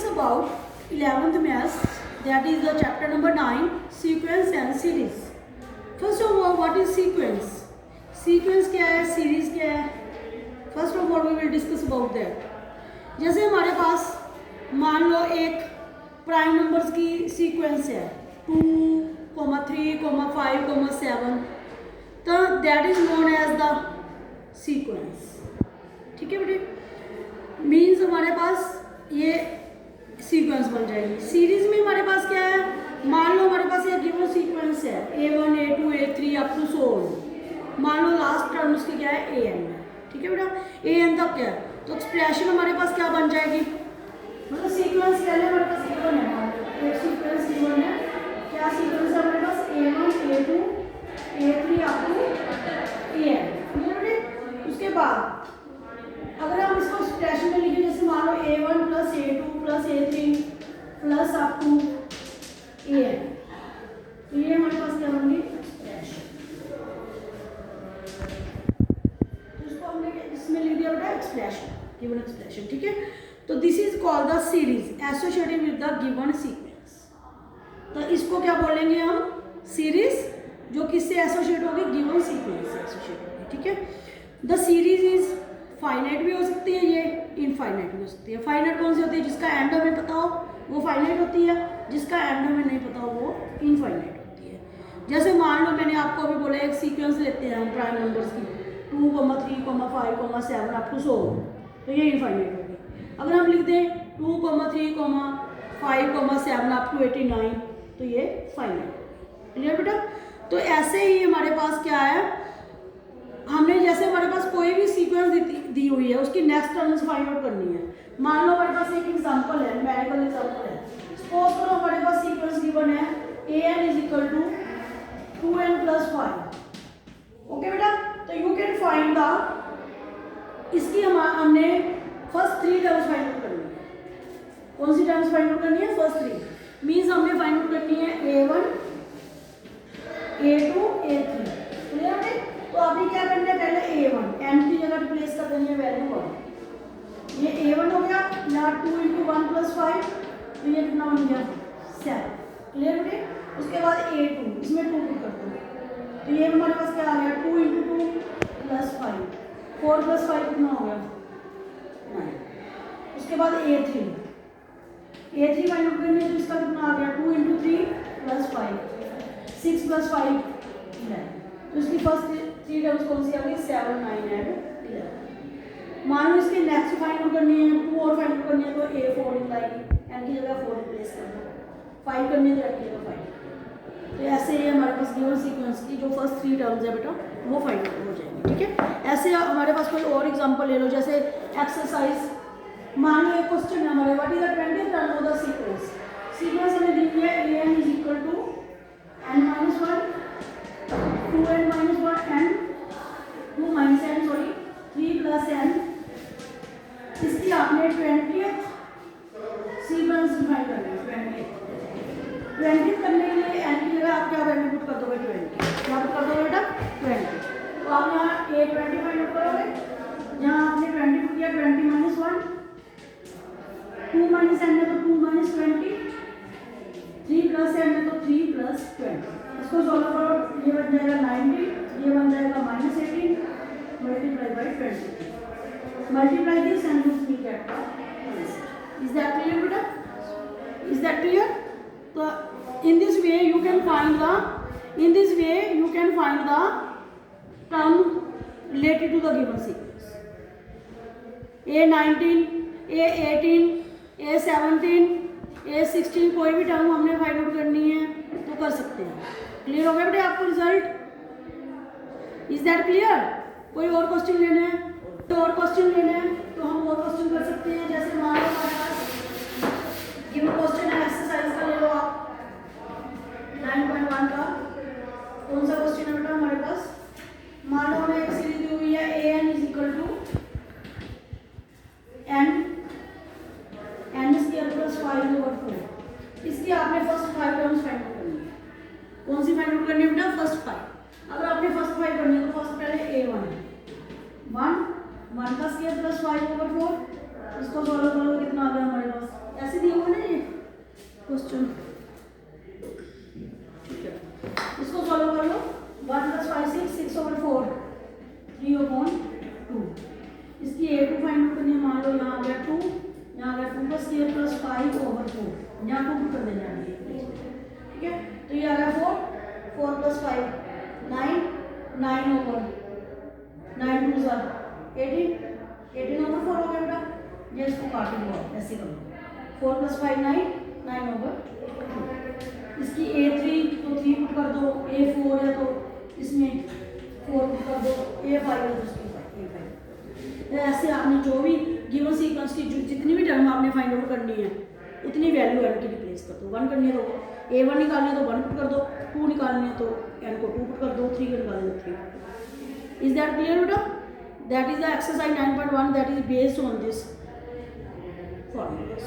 discuss about 11th maths, that is the chapter number 9, sequence and series. First of all, what is sequence? Sequence क्या है, series क्या है? First of all, we will discuss about that. जैसे हमारे पास मान लो एक prime numbers की sequence है 2, 3, 5, 7, तो that is known as the sequence. ठीक है बेटे, मीन्स हमारे पास ये सीक्वेंस बन जाएगी. सीरीज में हमारे पास क्या है, मान लो हमारे पास एक गिवन सीक्वेंस है A1, A2, A3 up to so on. मान लो लास्ट टर्म उसकी क्या है AN है. ठीक है बेटा, AN तक क्या है, तो एक्सप्रेशन हमारे पास क्या बन जाएगी, मतलब सीक्वेंस पहले हमारे पास गिवन है, एक सीक्वेंस गिवन है. क्या सीक्वेंस है हमारे पास, A1, A2, A3 up to AN. ठीक है बेटे, उसके बाद अगर हम इसको एक्सप्रेशन में लिखें, जैसे मान लो A1 plus A2 plus A3 plus up to AN, तो ये हमारे पास क्या होंगे एक्सप्रेशन. इसको हमने इसमें लिख दिया बेटा एक्सप्रेशन, गिवन एक्सप्रेशन. ठीक है, तो this is called the series associated with the given sequence. तो इसको क्या बोलेंगे हम, सीरीज, जो किससे एसोसिएट होगी, गिवन सीक्वेंस से एसोसिएट होगी. ठीक है, द सीरीज इज फाइनाइट भी हो सकती है, ये इनफाइनाइट भी हो सकती है. फाइनाइट कौन सी होती है, जिसका एंड हमें पता हो वो फाइनाइट होती है, जिसका एंड हमें नहीं पता हो वो इनफाइनाइट होती है. जैसे मान लो मैंने आपको अभी बोला एक सीक्वेंस लेते हैं हम प्राइम नंबर्स की 2, 3, 5, 7 अप टू सो, तो ये इनफाइनाइट होगी. अगर हम लिख दें 2, 3, 5, 7 अप टू 89, तो ये फाइनाइट. क्लियर बेटा, तो ऐसे ही हमारे पास क्या है, हमने जैसे हमारे पास कोई भी सीक्वेंस दी हुई है उसकी नेक्स्ट टर्म्स फाइंड आउट करनी है. मान लो हमारे पास एक एग्जांपल है, न्यूमेरिकल एग्जांपल है. सपोज करो हमारे पास सीक्वेंस गिवन है an is equal to 2n plus 5. Okay बेटा, तो यू कैन फाइंड द, इसकी हमने फर्स्ट 3 टर्म्स फाइंड आउट करनी है. कौन सी टर्म्स फाइंड आउट करनी है, फर्स्ट 3 मीन्स हमने फाइंड आउट करनी है A1, A2, A3. क्लियर है, तो आपने क्या करना है, पहले A1 n की जगह रिप्लेस कर देनी है वैल्यू 1. ये A1 हो गया, यहाँ 2 × 1 + 5, तो ये कितना बन गया 7. क्लियर बेटे, उसके बाद A2, इसमें 2 पुट कर दो, तो ये हमारे पास क्या आ गया 2 × 2 + 5, 4 + 5 कितना हो गया 9. उसके बाद A3 फाइंड आउट करनी है, तो इसका कितना आ गया 2 × 3 + 5, 6 + 5 11. तो इसकी फर्स्ट 3 टर्म्स कौन सी आ गई, 7, 9 एंड 11. मान लो इसके नेक्स्ट फाइंड आउट करनी है, 2 और फाइंड आउट करनी है, तो A4 निकलाएगी, n की जगह 4 रिप्लेस कर दो, 5 करनी है तो n की जगह 5. तो ऐसे ही हमारे पास गिवन सीक्वेंस की जो फर्स्ट 3 टर्म्स है बेटा वो फाइंड आउट हो जाएंगे. ठीक है, ऐसे हमारे पास कोई और एग्जांपल ले लो, जैसे एक्सरसाइज. मान लो एक क्वेश्चन है हमारे, what is the 20th term of the sequence. Sequence हमें दी हुई है an is equal to n - 1, 2n - 1 and 2 - n, sorry 3 + n. इसकी आपने 20th सीक्वेंस डिफाइन करना है. 20th करने के लिए n की जगह आप क्या वैल्यू पुट कर दोगे 20. क्या पुट कर दोगे बेटा 20. तो आप यहाँ A20 फाइंड आउट करोगे, यहाँ आपने 20 पुट किया, 20 - 1, 2 - n है तो 2 - 20, 3 + n है तो 3 + 20. इसको सॉल्व करो, ये बन जाएगा 90, ये बन जाएगा -18 multiply by 20. Multiply this and you will get the answer. Is that clear बेटा, इज दैट क्लियर. तो in this way you can find the term related to the given sequence. A19, A18, A17, A16 कोई भी term हमने find out करनी है तो कर सकते हैं. क्लियर हो गया बेटे आपको रिजल्ट, इज दैट क्लियर. कोई और क्वेश्चन लेना है, तो और क्वेश्चन लेना है तो हम और क्वेश्चन कर सकते हैं. जैसे मान लो हमारे पास गिवन क्वेश्चन है एक्सरसाइज का, ले लो आप 9.1 का. कौन सा क्वेश्चन है बेटा हमारे पास, मान लो हमें एक सीरीज दी हुई है an is equal to n square plus 5/4. इसकी आपने फर्स्ट 5 टर्म्स फाइंड आउट करनी है. कौन सी फाइंड आउट करनी है बेटा, फर्स्ट 5. अगर आपने फर्स्ट 5 करनी है तो फर्स्ट पहले A1 है, 1 का स्क्वायर प्लस 5/4. इसको सॉल्व करोगे कितना आ गया हमारे पास ऐसे दिया हुआ ना ये क्वेश्चन, ठीक है। इसको सॉल्व कर लो। 1 + 5 6, 6/4, 3/2। इसकी a2 फाइंड आउट करनी है। मान लो यहाँ आ गया 2, यहाँ आ गया 2 + 5/4, यहाँ 2 कर देना है, ठीक है। तो ये आ गया 4, 4 + 5 9, 9 2 18, 18/4 हो गया बेटा। ये इसको काट लो, ऐसे कर लो। 4 + 5 9, 9/2। इसकी a3 तो 3 पुट कर दो, a4 है तो इसमें 4 पुट कर दो, a5 है तो इसमें a5। ऐसे आपने जो भी गिवन सीक्वेंस की जितनी भी टर्म आपने फाइंड आउट करनी है उतनी वैल्यू n की रिप्लेस कर दो। 1 करनी है तो a1 निकालनी है तो 1 पुट कर दो, 2 निकालनी है तो n को 2 पुट कर दो, 3 निकालनी है तो 3। इज दैट क्लियर बेटा? That is the exercise 9.1 that is based on this formulas.